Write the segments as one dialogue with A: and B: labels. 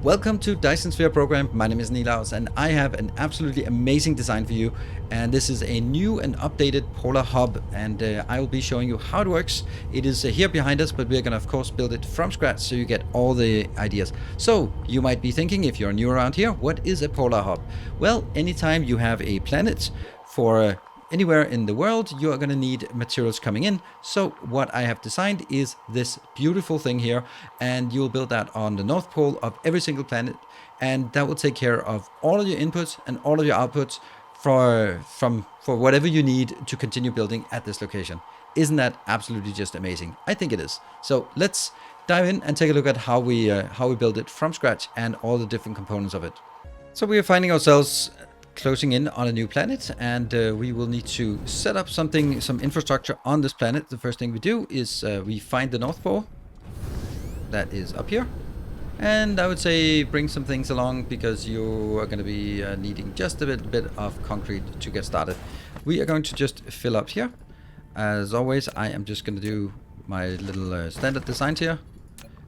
A: Welcome to Dyson Sphere Program. My name is Nilaus and I have an absolutely amazing design for you. And this is a new and updated polar hub, and I will be showing you how it works. It is here behind us, but we're going to of course build it from scratch so you get all the ideas. So you might be thinking, if you're new around here, what is a polar hub? Well, anytime you have a planet for anywhere in the world, you are going to need materials coming in. So what I have designed is this beautiful thing here, and you'll build that on the North Pole of every single planet, and that will take care of all of your inputs and all of your outputs for whatever you need to continue building at this location. Isn't that absolutely just amazing? I think it is. So let's dive in and take a look at how we build it from scratch and all the different components of it. So we are finding ourselves closing in on a new planet, and we will need to set up some infrastructure on this planet. The first thing we do is we find the North Pole. That is up here. And I would say bring some things along, because you are going to be needing just a bit of concrete to get started. We are going to just fill up here. As always, I am just going to do my little standard designs here.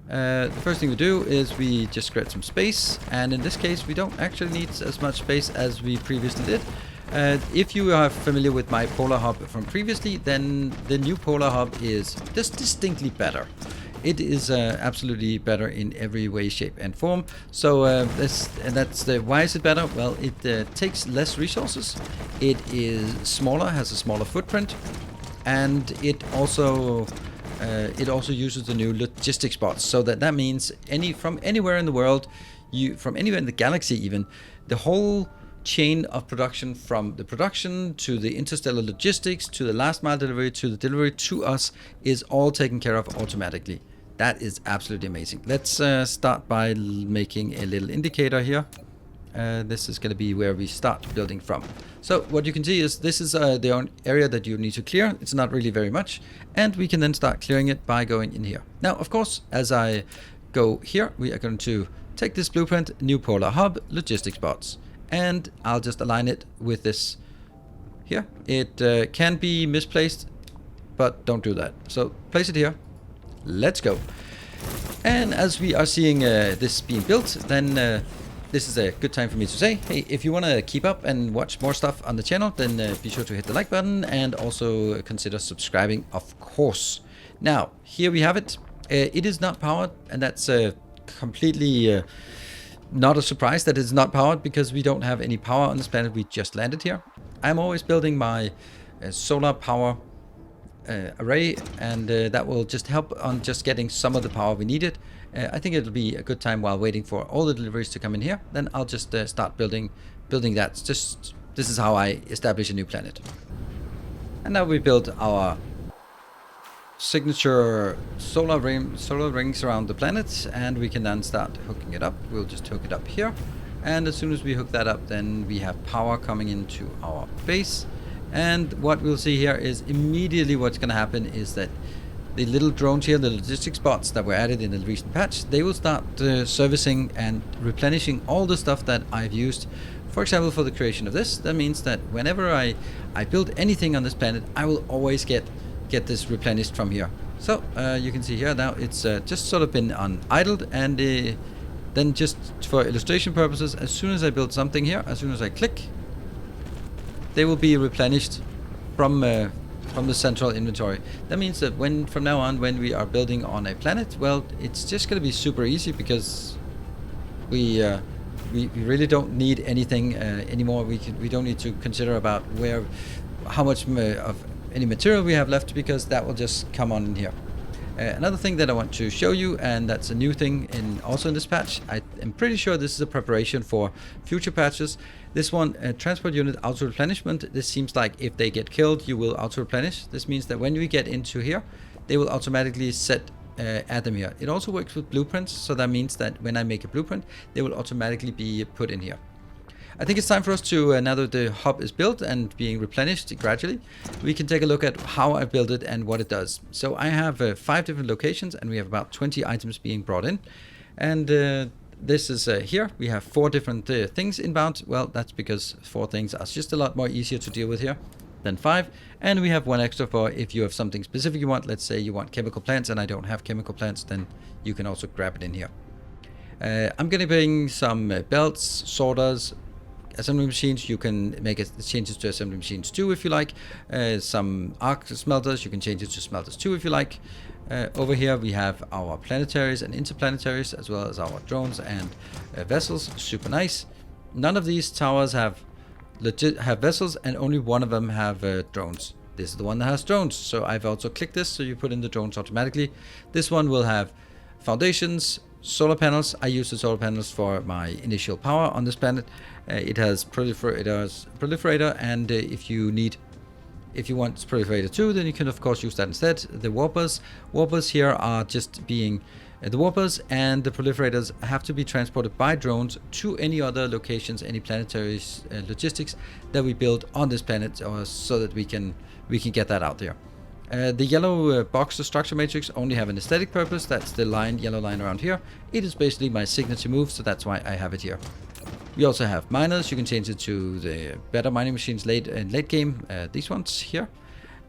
A: The first thing we do is we just create some space, and in this case we don't actually need as much space as we previously did. If you are familiar with my polar hub from previously, then the new polar hub is just distinctly better. It is absolutely better in every way, shape and form. So why is it better? Well, it takes less resources, it is smaller, has a smaller footprint, and it also uses the new logistics spots. So that means from anywhere in the world, from anywhere in the galaxy even, the whole chain of production, from the production to the interstellar logistics to the last mile delivery to the delivery to us, is all taken care of automatically. That is absolutely amazing. Let's start by making a little indicator here. This is going to be where we start building from. So what you can see is this is the only area that you need to clear. It's not really very much, and we can then start clearing it by going in here. Now, of course, as I go here, we are going to take this blueprint, new polar hub, logistics spots, and I'll just align it with this here. It can be misplaced, but don't do that. So place it here. Let's go. And as we are seeing this being built, then this is a good time for me to say, hey, if you want to keep up and watch more stuff on the channel, then be sure to hit the like button and also consider subscribing, of course. Now, here we have it. It is not powered, and that's completely not a surprise that it's not powered, because we don't have any power on this planet. We just landed here. I'm always building my solar power array, and that will just help on just getting some of the power we needed. I think it'll be a good time while waiting for all the deliveries to come in here. Then I'll just start building that. This is how I establish a new planet. And now we build our signature solar rings around the planet, and we can then start hooking it up. We'll just hook it up here, and as soon as we hook that up, then we have power coming into our base. And what we'll see here is immediately what's going to happen is that the little drones here, the logistics bots that were added in the recent patch, they will start servicing and replenishing all the stuff that I've used. For example, for the creation of this, that means that whenever I build anything on this planet, I will always get this replenished from here. So you can see here now it's just sort of been idled, and then just for illustration purposes, as soon as I build something here, as soon as I click, they will be replenished from the central inventory. That means that from now on, when we are building on a planet, well, it's just going to be super easy, because we really don't need anything anymore. We don't need to consider about how much of any material we have left, because that will just come on in here. Another thing that I want to show you, and that's a new thing also in this patch, I am pretty sure this is a preparation for future patches. This one, transport unit auto replenishment. This seems like if they get killed, you will auto replenish. This means that when we get into here, they will automatically add them here. It also works with blueprints, so that means that when I make a blueprint, they will automatically be put in here. I think it's time for us to, now that the hub is built and being replenished gradually, we can take a look at how I built it and what it does. So I have 5 different locations, and we have about 20 items being brought in. And this is here, we have 4 different things inbound. Well, that's because 4 things are just a lot more easier to deal with here than 5. And we have 1 extra for if you have something specific you want. Let's say you want chemical plants and I don't have chemical plants, then you can also grab it in here. I'm going to bring some belts, sorters, assembly machines. You can make changes to assembly machines too if you like. Some arc smelters, you can change it to smelters too if you like. Over here we have our planetaries and interplanetaries, as well as our drones and vessels. Super nice. None of these towers have vessels, and only one of them have drones. This is the one that has drones, so I've also clicked this, so you put in the drones automatically. This one will have foundations, solar panels. I use the solar panels for my initial power on this planet. It has proliferator, and if you want proliferator too, then you can of course use that instead. The warpers here are just being the warpers and the proliferators have to be transported by drones to any other locations, any planetary logistics that we build on this planet, or so that we can get that out there. The yellow box, the structure matrix, only have an aesthetic purpose. That's the yellow line around here. It is basically my signature move, so that's why I have it here. We also have miners. You can change it to the better mining machines late game, these ones here.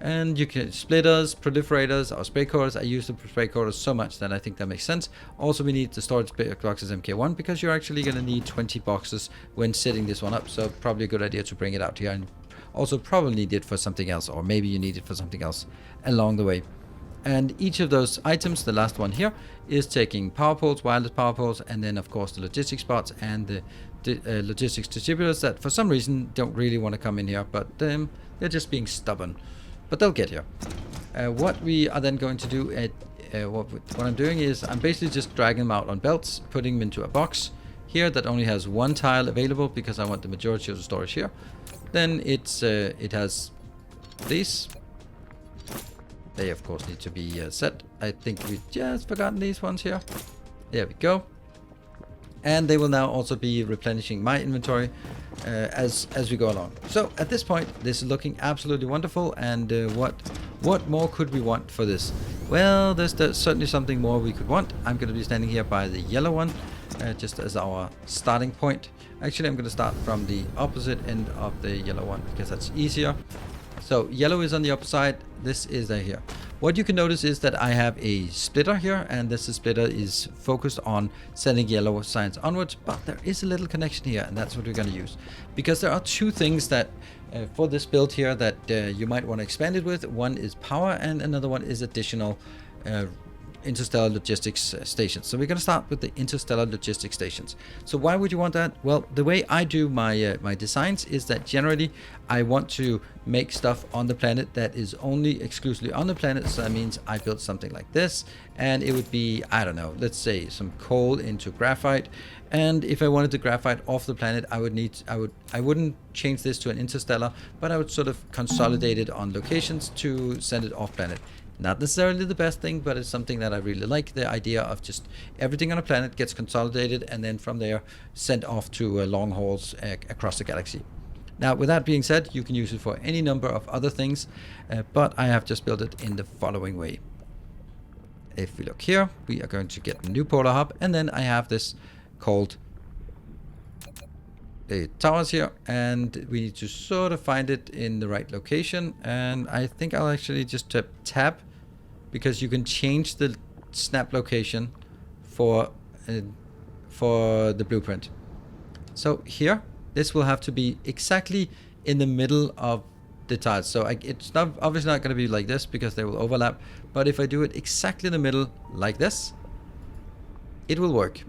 A: And you can splitters, proliferators, or spray coaters. I use the spray coaters so much that I think that makes sense. Also, we need the storage boxes MK1 because you're actually going to need 20 boxes when setting this one up. So probably a good idea to bring it out here, and also probably need it for something else, or maybe you need it for something else along the way. And each of those items, the last one here, is taking power poles, wireless power poles, and then of course the logistics spots and the logistics distributors that for some reason don't really want to come in here, but they're just being stubborn. But they'll get here. What we are then going to do, what I'm doing is I'm basically just dragging them out on belts, putting them into a box here that only has one tile available because I want the majority of the storage here. Then it has these. They of course need to be set. I think we just forgotten these ones here. There we go. And they will now also be replenishing my inventory as we go along. So at this point, this is looking absolutely wonderful. And what more could we want for this? Well, there's certainly something more we could want. I'm going to be standing here by the yellow one, just as our starting point. Actually, I'm going to start from the opposite end of the yellow one because that's easier. So yellow is on the opposite side. This is here. What you can notice is that I have a splitter here, and this splitter is focused on sending yellow signs onwards, but there is a little connection here, and that's what we're going to use. Because there are two things that for this build here that you might want to expand it with. One is power, and another one is additional interstellar logistics stations. So we're going to start with the interstellar logistics stations. So why would you want that? Well, the way I do my my designs is that generally I want to make stuff on the planet that is only exclusively on the planet. So that means I built something like this, and it would be, I don't know, let's say some coal into graphite. And if I wanted the graphite off the planet, I wouldn't change this to an interstellar, but I would sort of consolidate it on locations to send it off planet. Not necessarily the best thing, but it's something that I really like. The idea of just everything on a planet gets consolidated and then from there sent off to long hauls across the galaxy. Now, with that being said, you can use it for any number of other things, but I have just built it in the following way. If we look here, we are going to get a new polar hub, and then I have this called towers here, and we need to sort of find it in the right location. And I think I'll actually just tab, because you can change the snap location for the blueprint. So here, this will have to be exactly in the middle of the tiles. So it's obviously not going to be like this because they will overlap, but if I do it exactly in the middle like this, it will work.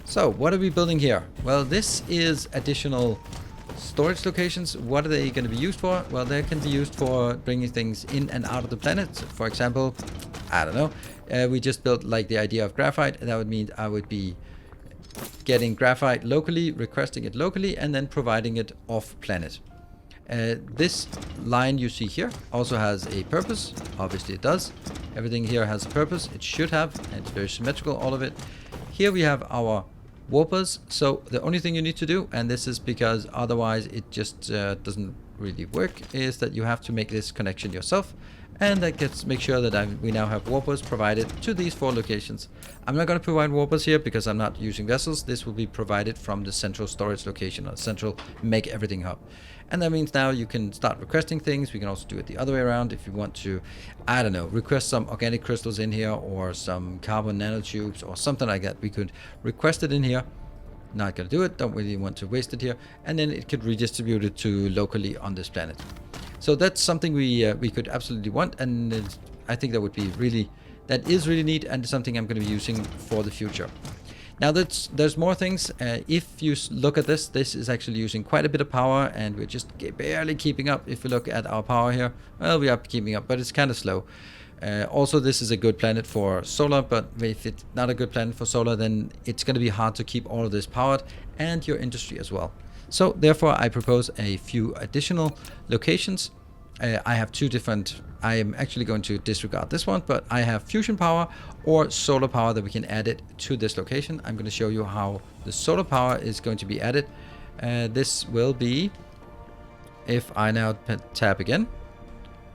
A: So what are we building here? Well, this is additional storage locations. What are they going to be used for? Well, they can be used for bringing things in and out of the planet. For example, I don't know, we just built like the idea of graphite. That would mean I would be getting graphite locally, requesting it locally, and then providing it off planet. This line you see here also has a purpose. Obviously it does. Everything here has a purpose. It should have, and it's very symmetrical, all of it. Here we have our warpers. So the only thing you need to do, and this is because otherwise it just doesn't really work, is that you have to make this connection yourself. And that gets make sure that we now have warpers provided to these 4 locations. I'm not going to provide warpers here because I'm not using vessels. This will be provided from the central storage location, or central make everything hub. And that means now you can start requesting things. We can also do it the other way around if you want to, I don't know, request some organic crystals in here or some carbon nanotubes or something like that. We could request it in here. Not going to do it, don't really want to waste it here. And then it could redistribute it to locally on this planet. So that's something we could absolutely want, and I think that is really neat, and something I'm going to be using for the future. Now there's more things. If you look at this is actually using quite a bit of power, and we're just barely keeping up. If we look at our power here, well, we are keeping up, but it's kind of slow. Also, this is a good planet for solar, but if it's not a good planet for solar, then it's going to be hard to keep all of this powered, and your industry as well. So therefore, I propose a few additional locations. I have 2 different. I am actually going to disregard this one, but I have fusion power or solar power that we can add it to this location. I'm going to show you how the solar power is going to be added. This will be, if I now tab again,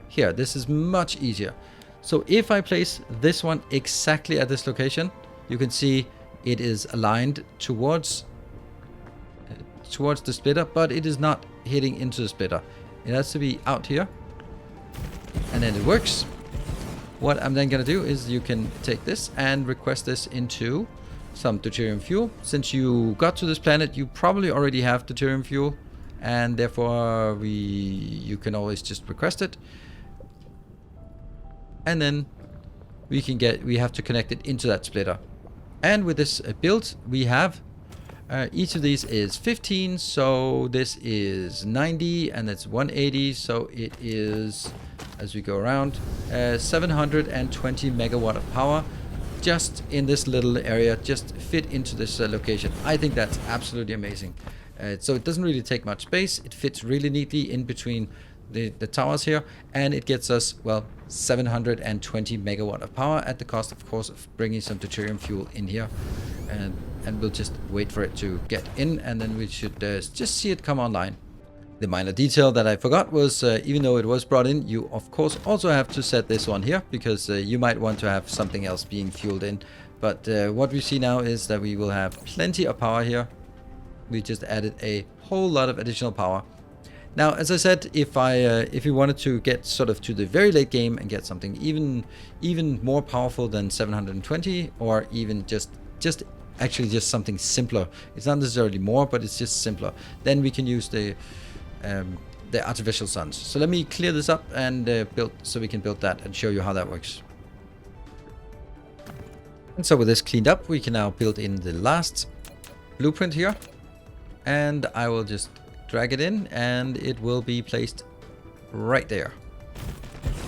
A: here, this is much easier. So if I place this one exactly at this location, you can see it is aligned towards the splitter, but it is not hitting into the splitter. It has to be out here, and then it works. What I'm then going to do is you can take this and request this into some deuterium fuel. Since you got to this planet, you probably already have deuterium fuel, and therefore you can always just request it. And then we have to connect it into that splitter. And with this build, we have each of these is 15, so this is 90, and that's 180, so it is, as we go around, 720 megawatt of power just in this little area, just fit into this location. I think that's absolutely amazing. So it doesn't really take much space, it fits really neatly in between the towers here, and it gets us, well, 720 megawatt of power at the cost, of course, of bringing some deuterium fuel in here. And we'll just wait for it to get in, and then we should just see it come online. The minor detail that I forgot was, even though it was brought in, you of course also have to set this one here, because you might want to have something else being fueled in. But what we see now is that we will have plenty of power here. We just added a whole lot of additional power. Now, as I said, if you wanted to get sort of to the very late game and get something even more powerful than 720, or even just something simpler, it's not necessarily more, but it's just simpler, then we can use the artificial suns. So let me clear this up and build, so we can build that and show you how that works. And so with this cleaned up, we can now build in the last blueprint here, and I will just drag it in, and it will be placed right there.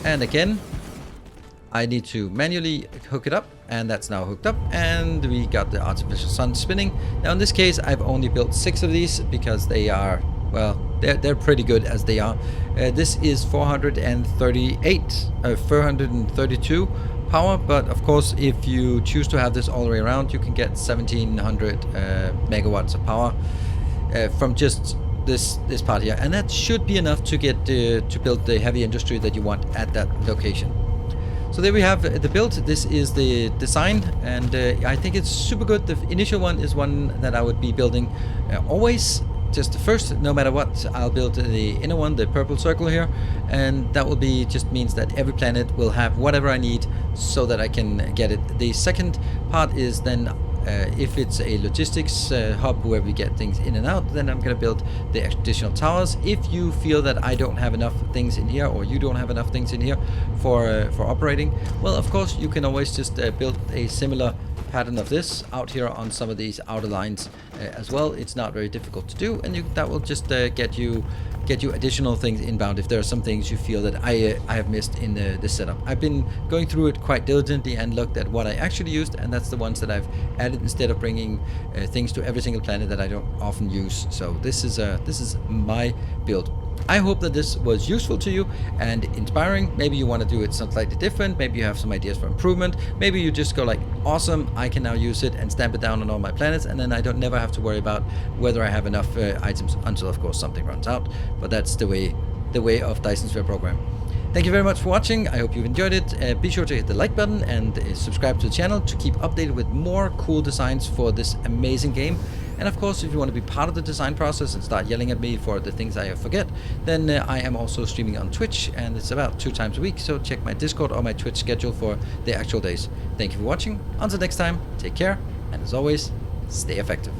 A: And again, I need to manually hook it up, and that's now hooked up, and we got the artificial sun spinning. Now in this case, I've only built 6 of these because they are, well, they're pretty good as they are. This is 432 power, but of course, if you choose to have this all the way around, you can get 1700 megawatts of power from just this part here, and that should be enough to get to build the heavy industry that you want at that location. So there we have the build. This is the design, and I think it's super good. The initial one is one that I would be building always, just first, no matter what. I'll build the inner one, the purple circle here, and that will be just means that every planet will have whatever I need so that I can get it. The second part is then if it's a logistics hub where we get things in and out, then I'm going to build the additional towers. If you feel that I don't have enough things in here, or you don't have enough things in here for operating, well, of course, you can always just build a similar pattern of this out here on some of these outer lines as well. It's not very difficult to do, and that will just get you additional things inbound if there are some things you feel that I have missed in the setup. I've been going through it quite diligently and looked at what I actually used, and that's the ones that I've added instead of bringing things to every single planet that I don't often use. So this is my build. I hope that this was useful to you and inspiring. Maybe you want to do it slightly different. Maybe you have some ideas for improvement. Maybe you just go like, awesome, I can now use it and stamp it down on all my planets, and then I don't never have to worry about whether I have enough items until, of course, something runs out. But that's the way of Dyson Sphere Program. Thank you very much for watching. I hope you've enjoyed it. Be sure to hit the like button and subscribe to the channel to keep updated with more cool designs for this amazing game. And of course, if you want to be part of the design process and start yelling at me for the things I forget, then I am also streaming on Twitch, and it's about 2 times a week. So check my Discord or my Twitch schedule for the actual days. Thank you for watching. Until next time, take care. And as always, stay effective.